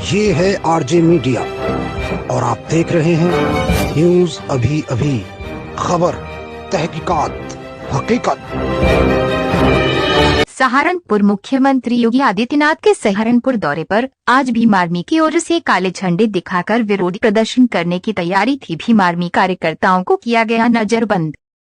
ये है RJ media और आप देख रहे हैं न्यूज अभी अभी, खबर, तहकीकात, हकीकत। सहारनपुर मुख्यमंत्री योगी आदित्यनाथ के सहारनपुर दौरे पर आज भीम आर्मी की ओर से काले झंडे दिखाकर विरोध प्रदर्शन करने की तैयारी थी। भीम आर्मी कार्यकर्ताओं को किया गया नजरबंद।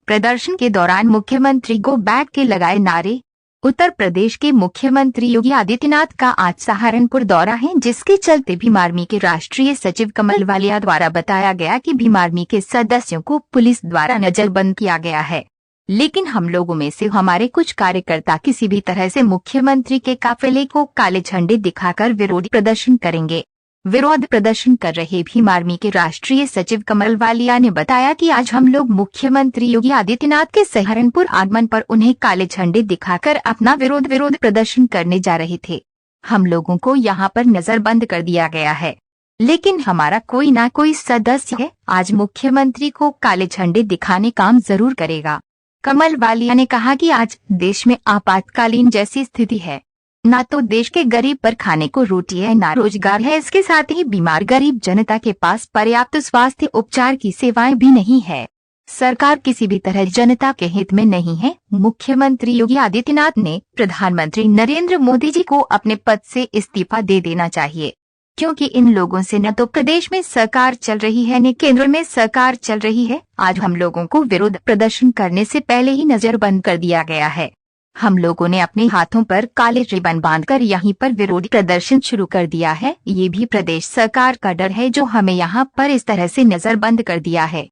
प्रदर्शन के दौरान मुख्यमंत्री गो बैक के लगाए नारे। उत्तर प्रदेश के मुख्यमंत्री योगी आदित्यनाथ का आज सहारनपुर दौरा है, जिसके चलते भीम आर्मी के राष्ट्रीय सचिव कमल वालिया द्वारा बताया गया कि भीम आर्मी के सदस्यों को पुलिस द्वारा नजरबंद किया गया है, लेकिन हम लोगों में से हमारे कुछ कार्यकर्ता किसी भी तरह से मुख्यमंत्री के काफिले को काले झंडे दिखाकर विरोध प्रदर्शन करेंगे। विरोध प्रदर्शन कर रहे भीम आर्मी के राष्ट्रीय सचिव कमल वालिया ने बताया कि आज हम लोग मुख्यमंत्री योगी आदित्यनाथ के सहारनपुर आगमन पर उन्हें काले झंडे दिखाकर अपना विरोध प्रदर्शन करने जा रहे थे। हम लोगों को यहां पर नजरबंद कर दिया गया है, लेकिन हमारा कोई ना कोई सदस्य है आज मुख्यमंत्री को काले झंडे दिखाने काम जरूर करेगा। कमल वालिया ने कहा कि आज देश में आपातकालीन जैसी स्थिति है, ना तो देश के गरीब पर खाने को रोटी है, ना रोजगार है। इसके साथ ही बीमार गरीब जनता के पास पर्याप्त स्वास्थ्य उपचार की सेवाएं भी नहीं है। सरकार किसी भी तरह जनता के हित में नहीं है। मुख्यमंत्री योगी आदित्यनाथ ने प्रधानमंत्री नरेंद्र मोदी जी को अपने पद से इस्तीफा दे देना चाहिए, क्योंकि इन लोगों से न तो प्रदेश में सरकार चल रही है न केंद्र में सरकार चल रही है। आज हम लोगों को विरोध प्रदर्शन करने से पहले ही नजरबंद कर दिया गया है। हम लोगों ने अपने हाथों पर काले रिबन बांधकर यहीं पर विरोध प्रदर्शन शुरू कर दिया है। ये भी प्रदेश सरकार का डर है जो हमें यहाँ पर इस तरह से नजरबंद कर दिया है।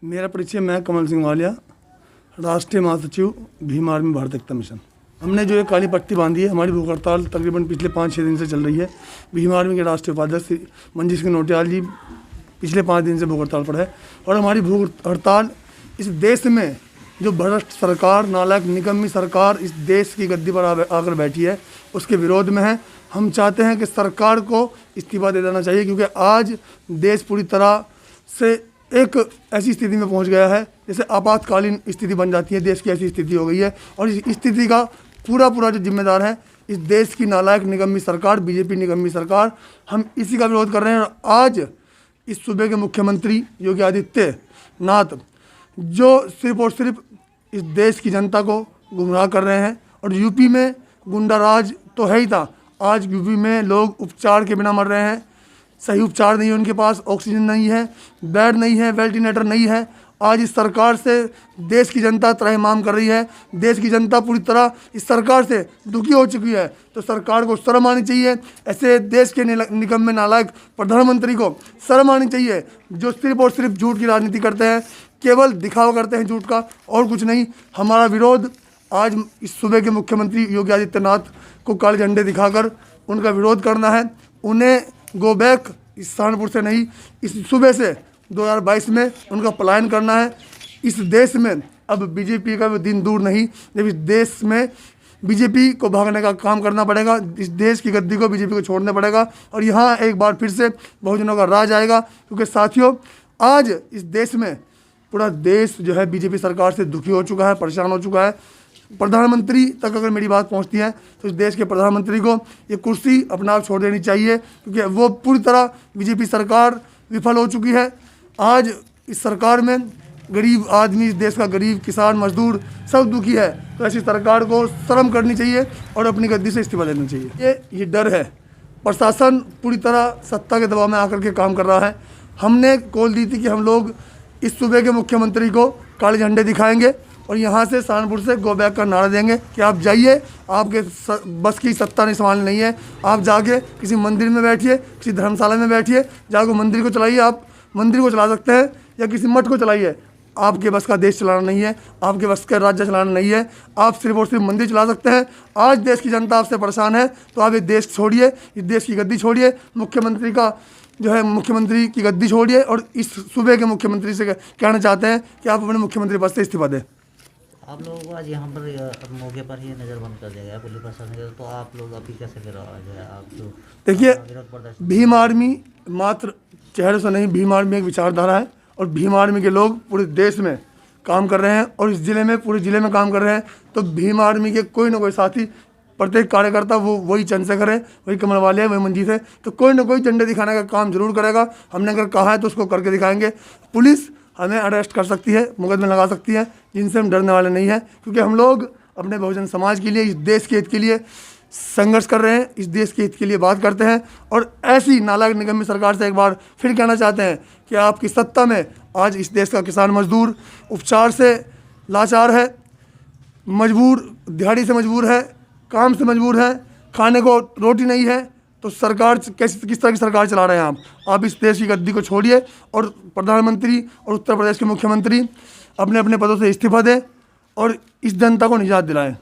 मेरा परिचय, मैं कमल सिंह वालिया, राष्ट्रीय महासचिव भीम आर्मी भारत एकता मिशन। हमने जो एक काली पट्टी बांधी है, हमारी भूख हड़ताल तकरीबन पिछले 5-6 दिन से चल रही है। भीम आर्मी के राष्ट्रीय उपाध्यक्ष मंजीश सिंह नोटियाल जी पिछले 5 दिन से भूख हड़ताल पर है, और हमारी भूख हड़ताल इस देश में जो भ्रष्ट सरकार, नालायक निकम्मी सरकार इस देश की गद्दी पर आकर बैठी है, उसके विरोध में है। हम चाहते हैं कि सरकार को इस्तीफा दे देना चाहिए, क्योंकि आज देश पूरी तरह से एक ऐसी स्थिति में पहुंच गया है जैसे आपातकालीन स्थिति बन जाती है। देश की ऐसी स्थिति हो गई है, और इस स्थिति का पूरा जो जिम्मेदार है इस देश की नालायक निकम्मी सरकार, बीजेपी निकम्मी सरकार। हम इसी का विरोध कर रहे हैं। और आज इस सूबे के मुख्यमंत्री योगी आदित्यनाथ जो सिर्फ और सिर्फ इस देश की जनता को गुमराह कर रहे हैं, और यूपी में गुंडा राज तो है ही था। आज यूपी में लोग उपचार के बिना मर रहे हैं। सही उपचार नहीं है उनके पास, ऑक्सीजन नहीं है, बेड नहीं है, वेंटिलेटर नहीं है। आज इस सरकार से देश की जनता त्रहिमाम कर रही है। देश की जनता पूरी तरह इस सरकार से दुखी हो चुकी है। तो सरकार को शर्म आनी चाहिए। ऐसे देश के निकम्मे नालायक प्रधानमंत्री को शर्म आनी चाहिए, जो सिर्फ और सिर्फ झूठ की राजनीति करते हैं, केवल दिखावा करते हैं झूठ का, और कुछ नहीं। हमारा विरोध आज इस सूबे के मुख्यमंत्री योगी आदित्यनाथ को काले झंडे दिखाकर उनका विरोध करना है। उन्हें गो बैक इस सहारनपुर से नहीं, इस सूबे से 2022 में उनका पलायन करना है। इस देश में अब बीजेपी का भी दिन दूर नहीं, जब इस देश में बीजेपी को भागने का काम करना पड़ेगा। इस देश की गद्दी को बीजेपी को छोड़ना पड़ेगा, और यहाँ एक बार फिर से बहुजनों का राज आएगा। क्योंकि साथियों, आज इस देश में पूरा देश जो है बीजेपी सरकार से दुखी हो चुका है, परेशान हो चुका है। प्रधानमंत्री तक अगर मेरी बात पहुंचती है तो इस देश के प्रधानमंत्री को ये कुर्सी अपने आप छोड़ देनी चाहिए, क्योंकि वो पूरी तरह बीजेपी सरकार विफल हो चुकी है। आज इस सरकार में गरीब आदमी, इस देश का गरीब, किसान, मजदूर सब दुखी है। तो ऐसी सरकार को शर्म करनी चाहिए और अपनी गद्दी से इस्तीफा देना चाहिए। ये डर है। प्रशासन पूरी तरह सत्ता के दबाव में आकर के काम कर रहा है। हमने कॉल दी थी कि हम लोग इस सूबे के मुख्यमंत्री को काले झंडे दिखाएंगे और यहाँ से सहारनपुर से गो बैक का नारा देंगे कि आप जाइए, आपके बस की सत्ता नहीं संभालनी नहीं है। आप जाके किसी मंदिर में बैठिए, किसी धर्मशाला में बैठिए, जाके मंदिर को चलाइए। आप मंदिर को चला सकते हैं या किसी मठ को चलाइए। आपके बस का देश चलाना नहीं है, आपके बस का राज्य चलाना नहीं है। आप सिर्फ और सिर्फ मंदिर चला सकते हैं। आज देश की जनता आपसे परेशान है, तो आप ये देश छोड़िए, इस देश की गद्दी छोड़िए, मुख्यमंत्री का जो है मुख्यमंत्री की गद्दी छोड़िए, और इस सूबे के मुख्यमंत्री से कहना चाहते हैं कि आप अपने मुख्यमंत्री पद से इस्तीफा दें। आप लोगों को आज यहाँ पर मौके पर ही नज़रबंद कर दिया गया पुलिस प्रशासन के, तो आप लोग अभी कैसे फिर आप जो देखिए, भीम आर्मी मात्र चेहरे से नहीं, भीम आर्मी एक विचारधारा है, और भीम आर्मी के लोग पूरे देश में काम कर रहे हैं और इस ज़िले में, पूरे ज़िले में काम कर रहे हैं। तो भीम आर्मी के कोई ना कोई साथी प्रत्येक कार्यकर्ता वो वही चंद्रशेखर है, वही कमल वालिया है, वही मंजीत है, तो कोई ना कोई झंडे दिखाने का काम जरूर करेगा। हमने अगर कहा है तो उसको करके दिखाएंगे। पुलिस हमें अरेस्ट कर सकती है, मुकदमे लगा सकती है, जिनसे हम डरने वाले नहीं हैं, क्योंकि हम लोग अपने बहुजन समाज के लिए, इस देश के हित के लिए संघर्ष कर रहे हैं, इस देश के हित के लिए बात करते हैं। और ऐसी नालायक निगम्य सरकार से एक बार फिर कहना चाहते हैं कि आपकी सत्ता में आज इस देश का किसान मजदूर उपचार से लाचार है, मजबूर, दिहाड़ी से मजबूर है, काम से मजबूर है, खाने को रोटी नहीं है, तो सरकार किस तरह की सरकार चला रहे हैं आप इस देश की गद्दी को छोड़िए और प्रधानमंत्री और उत्तर प्रदेश के मुख्यमंत्री अपने अपने पदों से इस्तीफा दें और इस जनता को निजात दिलाएं।